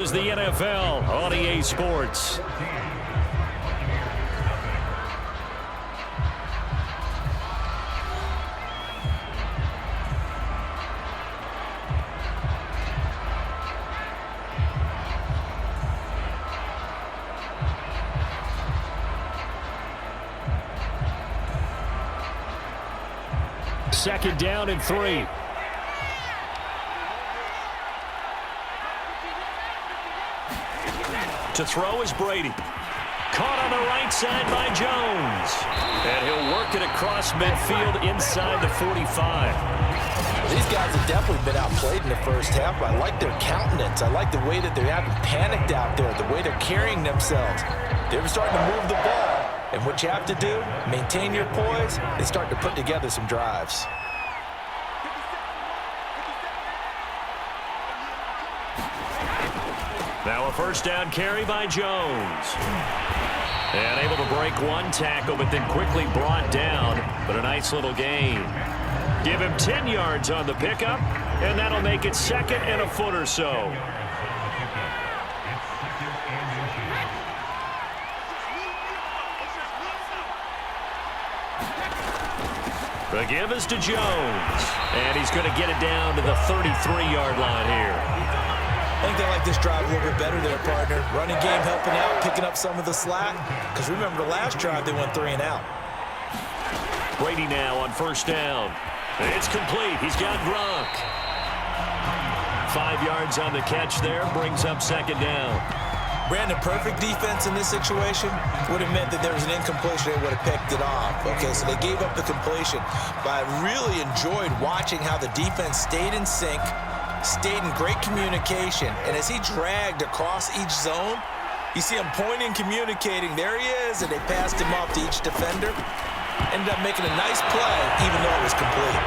Is the NFL on EA Sports. Second down and 3. To throw is Brady. Caught on the right side by Jones. And he'll work it across midfield inside the 45. These guys have definitely been outplayed in the first half. I like their countenance. I like the way that they haven't panicked out there, the way they're carrying themselves. They're starting to move the ball. And what you have to do, maintain your poise and start to put together some drives. Now a first down carry by Jones. And able to break one tackle, but then quickly brought down. But a nice little gain. Give him 10 yards on the pickup, and that'll make it second and a foot or so. The give is to Jones. And he's going to get it down to the 33-yard line here. I think they like this drive a little bit better there, partner. Running game helping out, picking up some of the slack. Because remember, the last drive, they went 3 and out. Brady now on first down. It's complete. He's got Gronk. 5 yards on the catch there. Brings up second down. Brandon, perfect defense in this situation would have meant that there was an incompletion. They would have picked it off. Okay, so they gave up the completion. But I really enjoyed watching how the defense stayed in sync, stayed in great communication, and as he dragged across each zone, you see him pointing, communicating. There he is, and they passed him off to each defender. Ended up making a nice play, even though it was complete.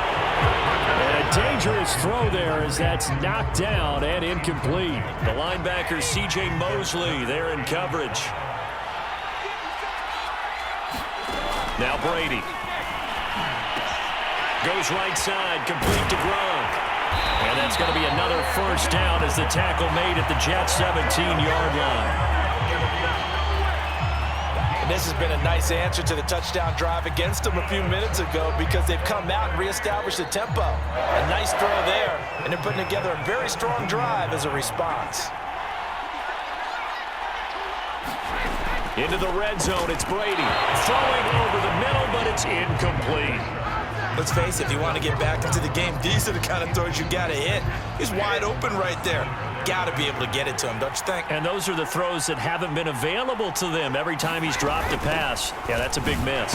And a dangerous throw there as that's knocked down and incomplete. The linebacker, C.J. Mosley, there in coverage. Now Brady. Goes right side, complete to Gronk. And that's going to be another first down as the tackle made at the Jets' 17-yard line. And this has been a nice answer to the touchdown drive against them a few minutes ago because they've come out and reestablished the tempo. A nice throw there, and they're putting together a very strong drive as a response. Into the red zone, it's Brady. Throwing over the middle, but it's incomplete. Let's face it, if you want to get back into the game, these are the kind of throws you got to hit. He's wide open right there. Got to be able to get it to him, don't you think? And those are the throws that haven't been available to them every time he's dropped a pass. Yeah, that's a big miss.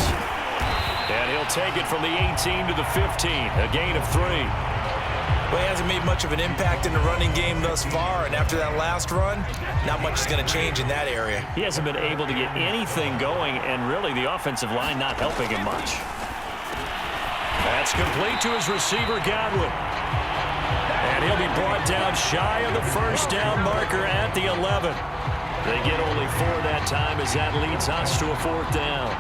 And he'll take it from the 18 to the 15, a gain of 3. Well, he hasn't made much of an impact in the running game thus far, and after that last run, not much is going to change in that area. He hasn't been able to get anything going, and really the offensive line not helping him much. That's complete to his receiver, Godwin. And he'll be brought down shy of the first down marker at the 11. They get only 4 that time as that leads us to a 4th down.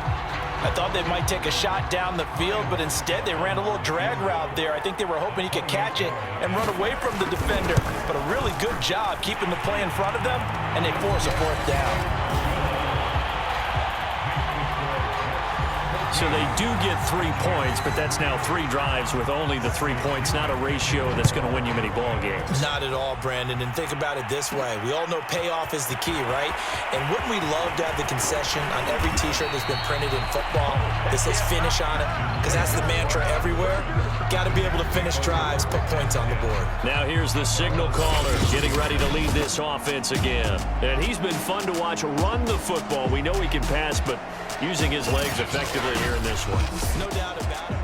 I thought they might take a shot down the field, but instead they ran a little drag route there. I think they were hoping he could catch it and run away from the defender. But a really good job keeping the play in front of them, and they force a 4th down. So they do get 3 points, but that's now 3 drives with only the 3 points. Not a ratio that's going to win you many ball games. Not at all, Brandon. And think about it this way. We all know payoff is the key, right? And wouldn't we love to have the concession on every T-shirt that's been printed in football that says finish on it? Because that's the mantra everywhere. Got to be able to finish drives, put points on the board. Now here's the signal caller getting ready to lead this offense again. And he's been fun to watch run the football. We know he can pass, but using his legs effectively here in this one. No doubt about it.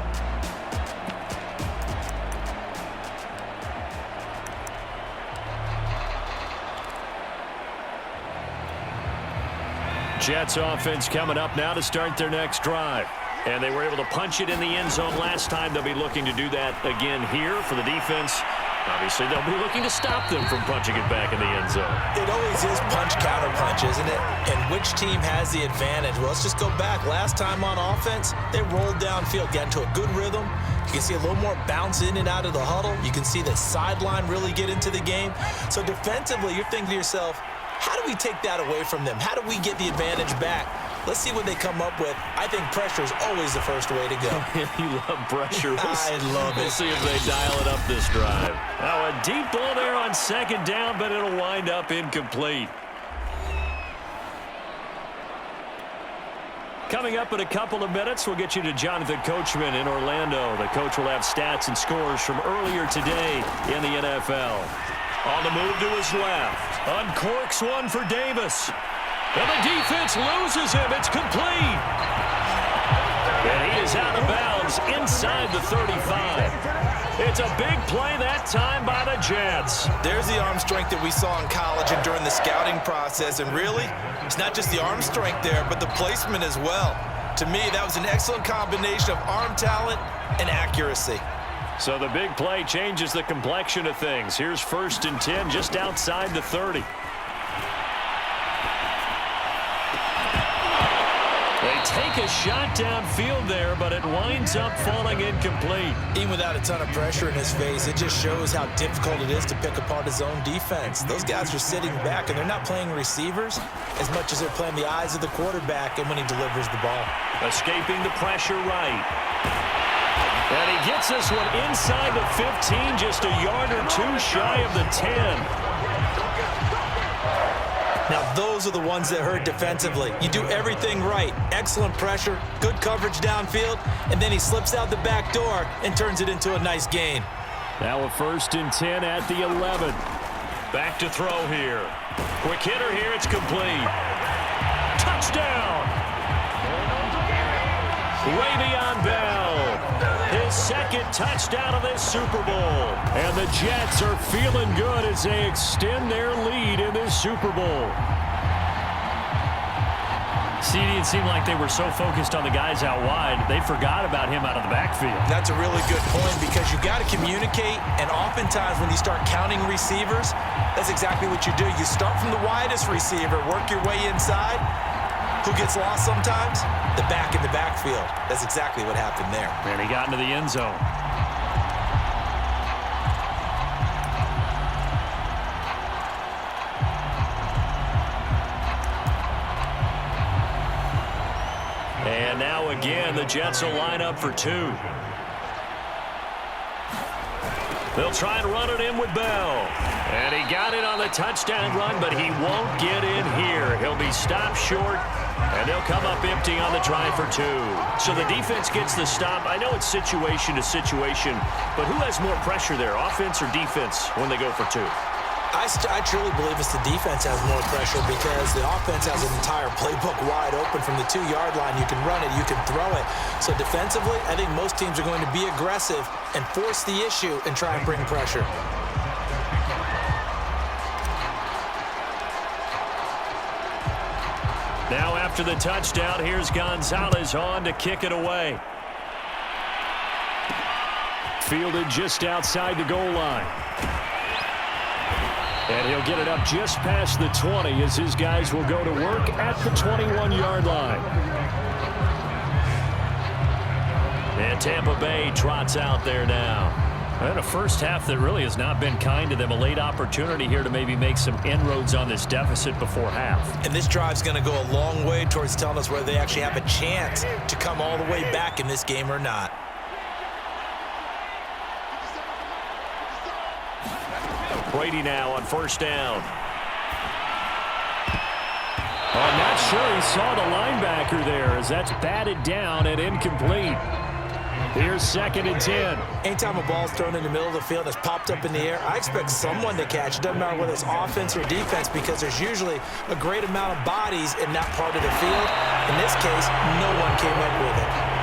Jets offense coming up now to start their next drive. And they were able to punch it in the end zone last time. They'll be looking to do that again here for the defense. Obviously, they'll be looking to stop them from punching it back in the end zone. It always is punch counter punch, isn't it? And which team has the advantage? Well, let's just go back. Last time on offense, they rolled downfield, got into a good rhythm. You can see a little more bounce in and out of the huddle. You can see the sideline really get into the game. So defensively, you're thinking to yourself, how do we take that away from them? How do we get the advantage back? Let's see what they come up with. I think pressure is always the first way to go. You love pressure. I love it. We'll see if they dial it up this drive. Now a deep ball there on second down, but it'll wind up incomplete. Coming up in a couple of minutes, we'll get you to Jonathan Coachman in Orlando. The coach will have stats and scores from earlier today in the NFL. On the move to his left. Uncorks one for Davis. And the defense loses him. It's complete. And he is out of bounds inside the 35. It's a big play that time by the Jets. There's the arm strength that we saw in college and during the scouting process. And really, it's not just the arm strength there, but the placement as well. To me, that was an excellent combination of arm talent and accuracy. So the big play changes the complexion of things. Here's 1st and 10 just outside the 30. They take a shot downfield there, but it winds up falling incomplete. Even without a ton of pressure in his face, it just shows how difficult it is to pick apart his own defense. Those guys are sitting back, and they're not playing receivers as much as they're playing the eyes of the quarterback and when he delivers the ball. Escaping the pressure right. And he gets this one inside the 15, just a yard or two shy of the 10. Now, those are the ones that hurt defensively. You do everything right. Excellent pressure, good coverage downfield, and then he slips out the back door and turns it into a nice gain. Now a 1st and 10 at the 11. Back to throw here. Quick hitter here, it's complete. Touchdown! Way beyond Bell. His 2nd touchdown of this Super Bowl. And the Jets are feeling good as they extend their lead in this Super Bowl. CD, it seemed like they were so focused on the guys out wide, they forgot about him out of the backfield. That's a really good point because you got to communicate, and oftentimes when you start counting receivers, that's exactly what you do. You start from the widest receiver, work your way inside. Who gets lost sometimes? The back in the backfield. That's exactly what happened there. And he got into the end zone. And now again, the Jets will line up for 2. They'll try and run it in with Bell. And he got it on the touchdown run, but he won't get in here. He'll be stopped short, and they'll come up empty on the try for 2. So the defense gets the stop. I know it's situation to situation, but who has more pressure there, offense or defense, when they go for 2? I truly believe it's the defense has more pressure because the offense has an entire playbook wide open from the 2-yard line. You can run it, you can throw it. So defensively, I think most teams are going to be aggressive and force the issue and try and bring pressure. Now after the touchdown, here's Gonzalez on to kick it away. Fielded just outside the goal line. And he'll get it up just past the 20 as his guys will go to work at the 21-yard line. And Tampa Bay trots out there now. And a first half that really has not been kind to them. A late opportunity here to maybe make some inroads on this deficit before half. And this drive's going to go a long way towards telling us whether they actually have a chance to come all the way back in this game or not. Brady now on 1st down. I'm not sure he saw the linebacker there as that's batted down and incomplete. Here's 2nd and 10. Anytime a ball's thrown in the middle of the field that's popped up in the air, I expect someone to catch. It doesn't matter whether it's offense or defense because there's usually a great amount of bodies in that part of the field. In this case, no one came up with it.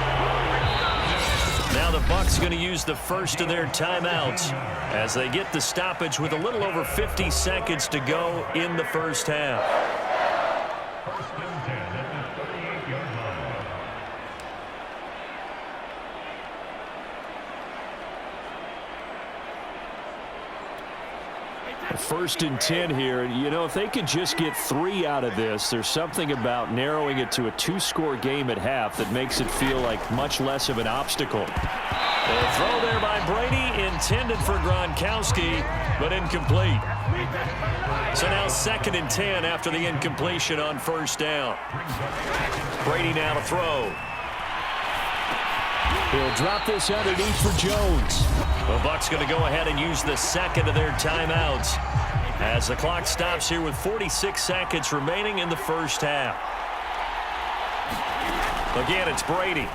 Now the Bucs going to use the first of their timeouts as they get the stoppage with a little over 50 seconds to go in the first half. First and 10 here. You know, if they could just get 3 out of this, there's something about narrowing it to a 2-score game at half that makes it feel like much less of an obstacle. The throw there by Brady, intended for Gronkowski, but incomplete. So now 2nd and 10 after the incompletion on first down. Brady now to throw. He'll drop this underneath for Jones. The Bucs going to go ahead and use the second of their timeouts as the clock stops here with 46 seconds remaining in the first half. Again, it's Brady.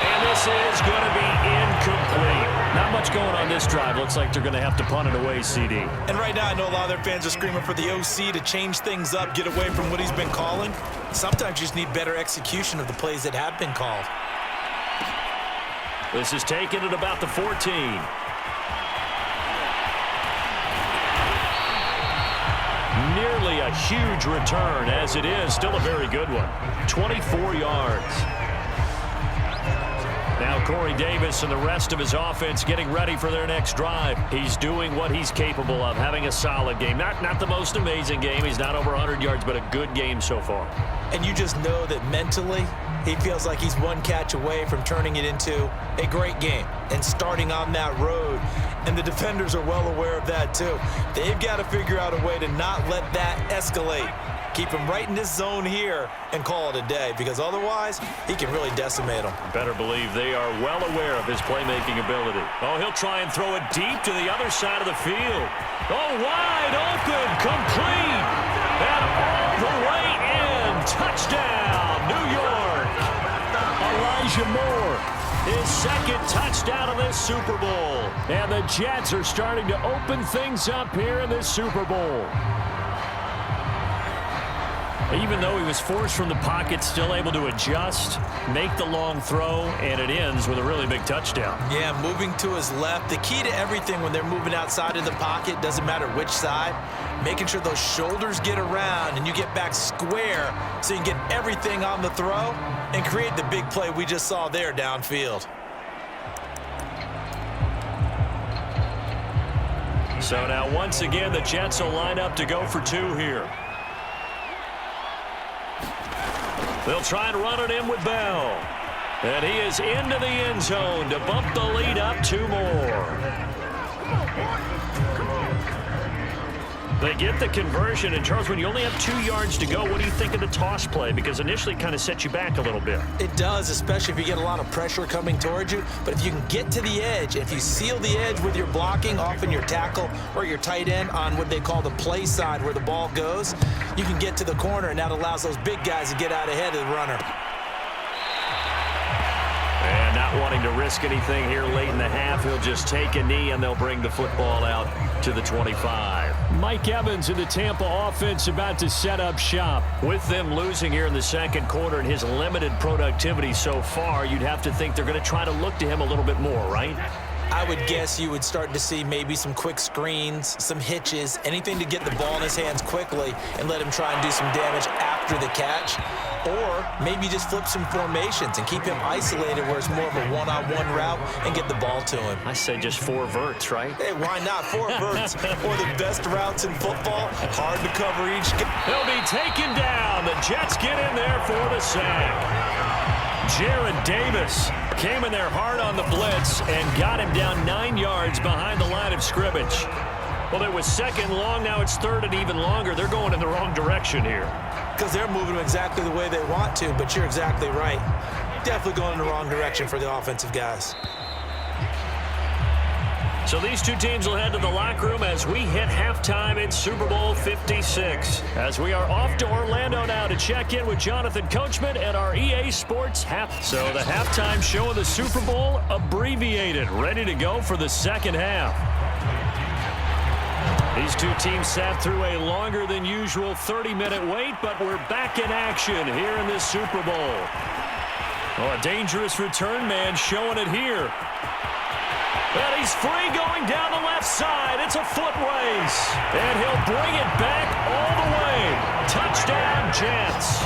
And this is going to be incomplete. Not much going on this drive. Looks like they're going to have to punt it away, CD. And right now, I know a lot of their fans are screaming for the OC to change things up, get away from what he's been calling. Sometimes you just need better execution of the plays that have been called. This is taken at about the 14. Nearly a huge return, as it is. Still a very good one. 24 yards. Now Corey Davis and the rest of his offense getting ready for their next drive. He's doing what he's capable of, having a solid game. Not the most amazing game. He's not over 100 yards, but a good game so far. And you just know that mentally, he feels like he's one catch away from turning it into a great game and starting on that road. And the defenders are well aware of that too. They've got to figure out a way to not let that escalate. Keep him right in this zone here and call it a day, because otherwise he can really decimate them. Better believe they are well aware of his playmaking ability. Oh, he'll try and throw it deep to the other side of the field. Oh, wide open, complete, and all the way in. Touchdown, New York. Elijah Moore, his second touchdown of this Super Bowl. And the Jets are starting to open things up here in this Super Bowl. Even though he was forced from the pocket, still able to adjust, make the long throw, and it ends with a really big touchdown. Yeah, moving to his left. The key to everything when they're moving outside of the pocket, doesn't matter which side, making sure those shoulders get around and you get back square so you can get everything on the throw and create the big play we just saw there downfield. So now once again, the Jets will line up to go for 2 here. They'll try and run it in with Bell. And he is into the end zone to bump the lead up 2 more. They get the conversion. And, Charles, when you only have 2 yards to go, what do you think of the toss play? Because initially it kind of sets you back a little bit. It does, especially if you get a lot of pressure coming towards you. But if you can get to the edge, if you seal the edge with your blocking, often your tackle or your tight end on what they call the play side where the ball goes, you can get to the corner, and that allows those big guys to get out ahead of the runner. And not wanting to risk anything here late in the half, he'll just take a knee, and they'll bring the football out to the 25. Mike Evans and the Tampa offense about to set up shop. With them losing here in the second quarter and his limited productivity so far, you'd have to think they're going to try to look to him a little bit more, right? I would guess you would start to see maybe some quick screens, some hitches, anything to get the ball in his hands quickly and let him try and do some damage after the catch. Or maybe just flip some formations and keep him isolated where it's more of a one-on-one route and get the ball to him. I say just 4 verts, right? Hey, why not? 4 verts, one of the best routes in football. Hard to cover each. He'll be taken down. The Jets get in there for the sack. Jared Davis came in there hard on the blitz and got him down 9 yards behind the line of scrimmage. Well, it was 2nd long. Now it's 3rd and even longer. They're going in the wrong direction here. Because they're moving exactly the way they want to, but you're exactly right. Definitely going in the wrong direction for the offensive guys. So these two teams will head to the locker room as we hit halftime in Super Bowl 56. As we are off to Orlando now to check in with Jonathan Coachman and our EA Sports half. So the halftime show of the Super Bowl abbreviated, ready to go for the second half. These two teams sat through a longer than usual 30-minute wait, but we're back in action here in this Super Bowl. Oh, a dangerous return man showing it here. And he's free going down the left side. It's a foot race. And he'll bring it back all the way. Touchdown, Jets.